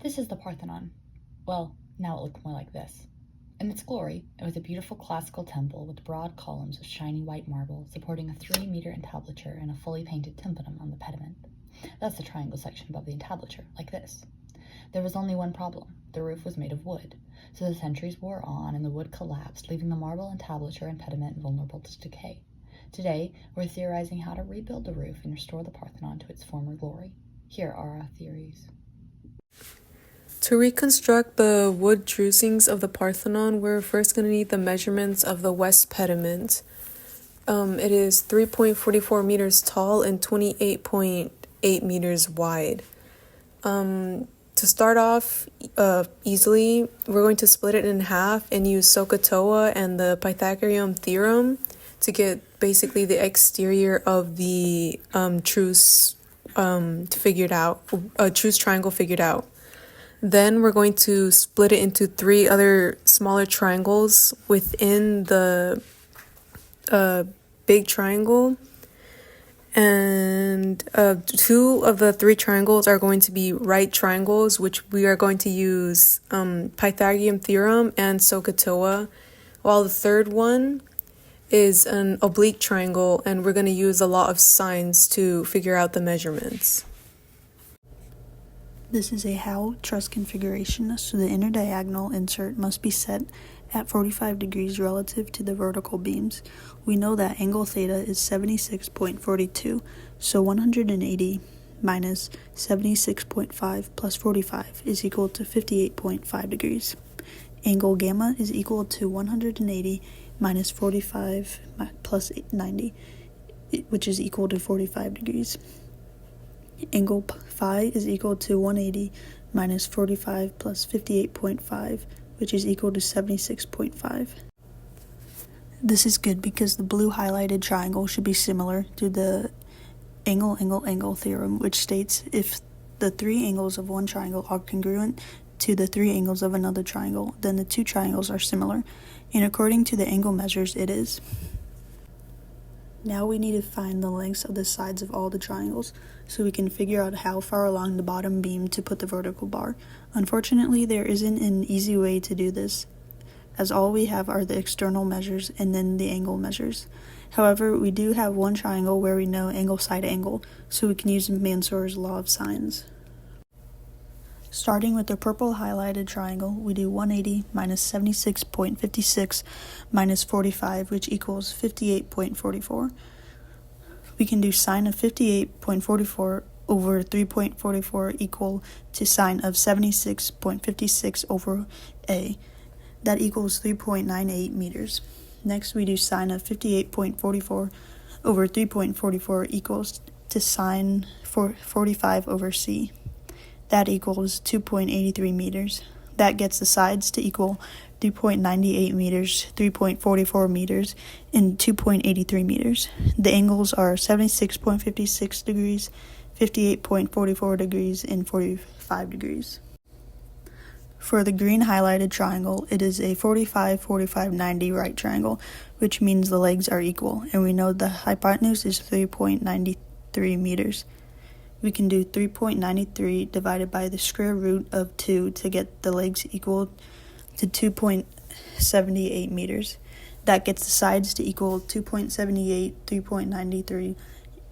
This is the Parthenon. Well, now it looked more like this. In its glory, it was a beautiful classical temple with broad columns of shiny white marble supporting a 3-meter entablature and a fully painted tympanum on the pediment. That's the triangle section above the entablature, like this. There was only one problem. The roof was made of wood, so the centuries wore on and the wood collapsed, leaving the marble entablature and pediment vulnerable to decay. Today, we're theorizing how to rebuild the roof and restore the Parthenon to its former glory. Here are our theories. To reconstruct the wood drusings of the Parthenon, we're first going to need the measurements of the west pediment. It is 3.44 meters tall and 28.8 meters wide. To start off easily, we're going to split it in half and use SOHCAHTOA and the Pythagorean theorem to get basically the exterior of the truce figured out, a truce triangle figured out. Then we're going to split it into 3 other smaller triangles within the big triangle. And 2 of the 3 triangles are going to be right triangles, which we are going to use Pythagorean theorem and SOHCAHTOA, while the third one is an oblique triangle, and we're going to use the law of sines to figure out the measurements. This is a Howe truss configuration, so the inner diagonal insert must be set at 45 degrees relative to the vertical beams. We know that angle theta is 76.42, so 180 minus 76.5 plus 45 is equal to 58.5 degrees. Angle gamma is equal to 180 minus 45 plus 90, which is equal to 45 degrees. Angle phi is equal to 180 minus 45 plus 58.5, which is equal to 76.5. This is good because the blue highlighted triangle should be similar to the angle theorem, which states if the 3 angles of one triangle are congruent to the 3 angles of another triangle, then the 2 triangles are similar, and according to the angle measures, it is. Now we need to find the lengths of the sides of all the triangles, so we can figure out how far along the bottom beam to put the vertical bar. Unfortunately, there isn't an easy way to do this, as all we have are the external measures and then the angle measures. However, we do have one triangle where we know angle side angle, so we can use Mansour's law of sines. Starting with the purple highlighted triangle, we do 180 minus 76.56 minus 45, which equals 58.44. We can do sine of 58.44 over 3.44 equal to sine of 76.56 over a. That equals 3.98 meters. Next, we do sine of 58.44 over 3.44 equals to sine 45 over c. That equals 2.83 meters. That gets the sides to equal 3.98 meters, 3.44 meters, and 2.83 meters. The angles are 76.56 degrees, 58.44 degrees, and 45 degrees. For the green highlighted triangle, it is a 45, 45, 90 right triangle, which means the legs are equal, and we know the hypotenuse is 3.93 meters. We can do 3.93 divided by the square root of 2 to get the legs equal to 2.78 meters. That gets the sides to equal 2.78, 3.93,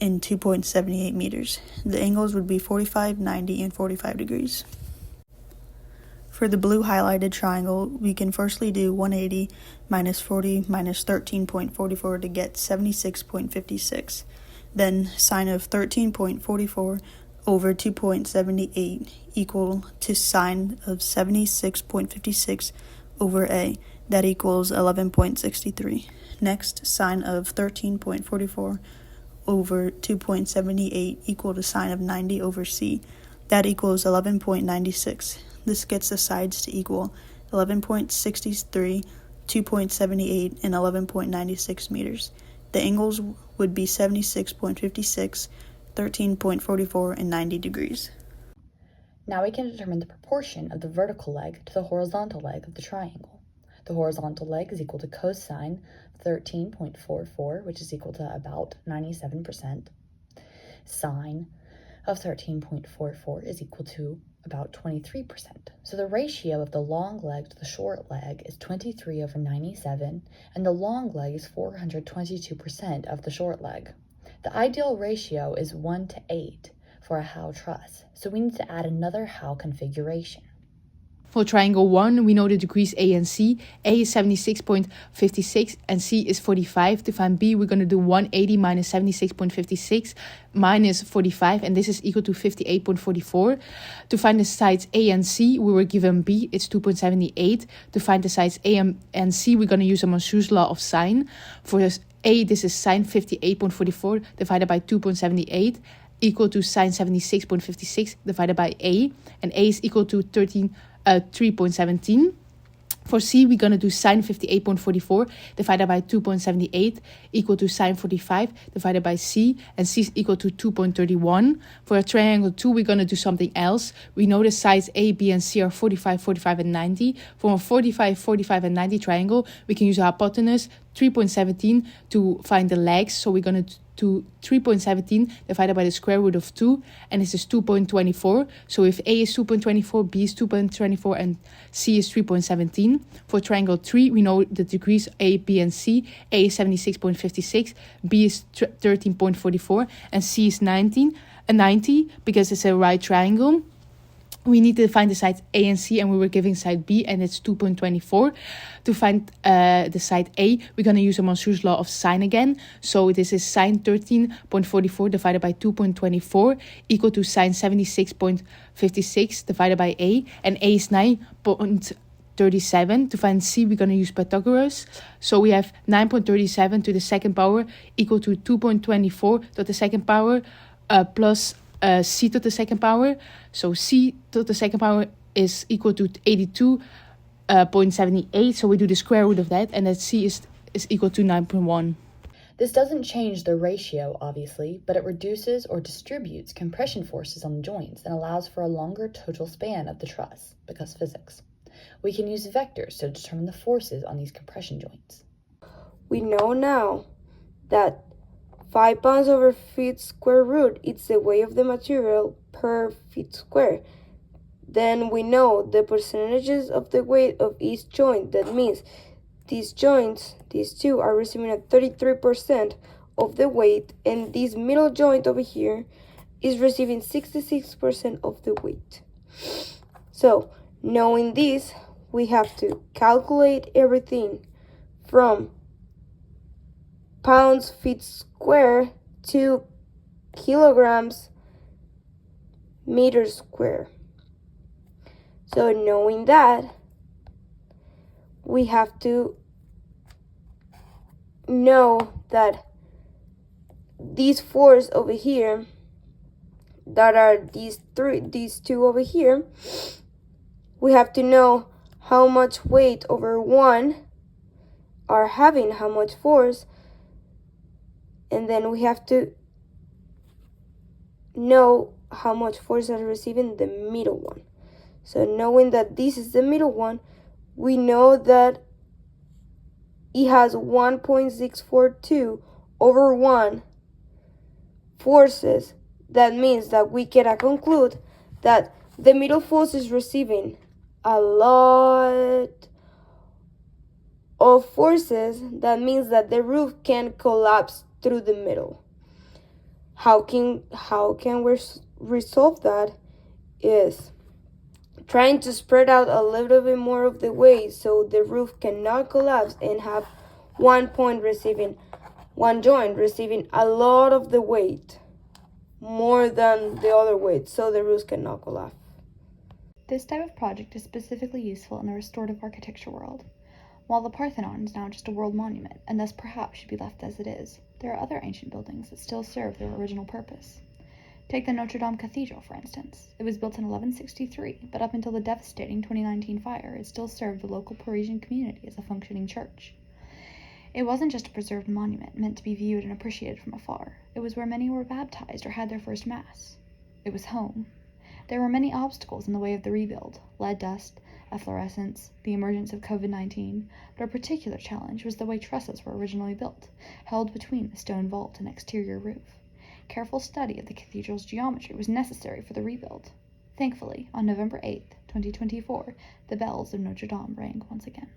and 2.78 meters. The angles would be 45, 90, and 45 degrees. For the blue highlighted triangle, we can firstly do 180 minus 40 minus 13.44 to get 76.56. Then sine of 13.44 over 2.78 equal to sine of 76.56 over a. That equals 11.63. Next, sine of 13.44 over 2.78 equal to sine of 90 over c. That equals 11.96. This gets the sides to equal 11.63, 2.78, and 11.96 meters. The angles would be 76.56, 13.44, and 90 degrees. Now we can determine the proportion of the vertical leg to the horizontal leg of the triangle. The horizontal leg is equal to cosine 13.44, which is equal to about 97%, sine of 13.44 is equal to about 23%. So the ratio of the long leg to the short leg is 23/97, and the long leg is 422% of the short leg. The ideal ratio is 1:8 for a Howe truss, so we need to add another Howe configuration. For triangle 1, we know the degrees A and C. A is 76.56 and C is 45. To find B, we're going to do 180 minus 76.56 minus 45, and this is equal to 58.44. To find the sides A and C, we were given B, it's 2.78. To find the sides A and C, we're going to use a Monsieur's law of sine. For A, this is sine 58.44 divided by 2.78. Equal to sine 76.56 divided by A, and A is equal to 3.17. For C, we're going to do sine 58.44 divided by 2.78 equal to sine 45 divided by C, and C is equal to 2.31. For a triangle 2, we're going to do something else. We know the sides A, B, and C are 45, 45, and 90. For a 45, 45, and 90 triangle, we can use a hypotenuse 3.17 to find the legs. So we're going to do 3.17 divided by the square root of 2, and this is 2.24. So if A is 2.24, B is 2.24, and C is 3.17. For triangle 3, we know the degrees A, B, and C. A is 76.56, B is 13.44, and C is 90 because it's a right triangle. We need to find the sides A and C, and we were giving side B, and it's 2.24. To find the side A, we're going to use a Monsieur's law of sine again. So this is sine 13.44 divided by 2.24 equal to sine 76.56 divided by A, and A is 9.37. To find C, we're going to use Pythagoras. So we have 9.37 to the second power equal to 2.24 to the second power plus C to the second power. So C to the second power is equal to 82.78. So we do the square root of that, and that C is equal to 9.1. This doesn't change the ratio, obviously, but it reduces or distributes compression forces on the joints and allows for a longer total span of the truss, because physics. We can use vectors to determine the forces on these compression joints. We know now that 5 pounds over feet square root is the weight of the material per feet square. Then we know the percentages of the weight of each joint. That means these joints, these two, are receiving a 33% of the weight, and this middle joint over here is receiving 66% of the weight. So, knowing this, we have to calculate everything from pounds feet square to kilograms meters square. So knowing that, we have to know that these force over here, that are these two over here, we have to know how much weight over one are having how much force, and then we have to know how much force are receiving the middle one. So knowing that this is the middle one, we know that it has 1.642 over 1 forces. That means that we can conclude that the middle force is receiving a lot of forces. That means that the roof can collapse through the middle. How can we resolve that? Is trying to spread out a little bit more of the weight so the roof cannot collapse and have one joint receiving a lot of the weight, more than the other weight, so the roof cannot collapse. This type of project is specifically useful in the restorative architecture world. While the Parthenon is now just a world monument, and thus perhaps should be left as it is, there are other ancient buildings that still serve their original purpose. Take the Notre Cathedral, for instance. It was built in 1163, but up until the devastating 2019 fire, it still served the local Parisian community as a functioning church. It wasn't just a preserved monument meant to be viewed and appreciated from afar. It was where many were baptized or had their first mass. It was home. There were many obstacles in the way of the rebuild: lead dust, efflorescence, the emergence of COVID-19, but a particular challenge was the way trusses were originally built, held between the stone vault and exterior roof. careful study of the cathedral's geometry was necessary for the rebuild. Thankfully, on November 8, 2024, the bells of Notre Dame rang once again.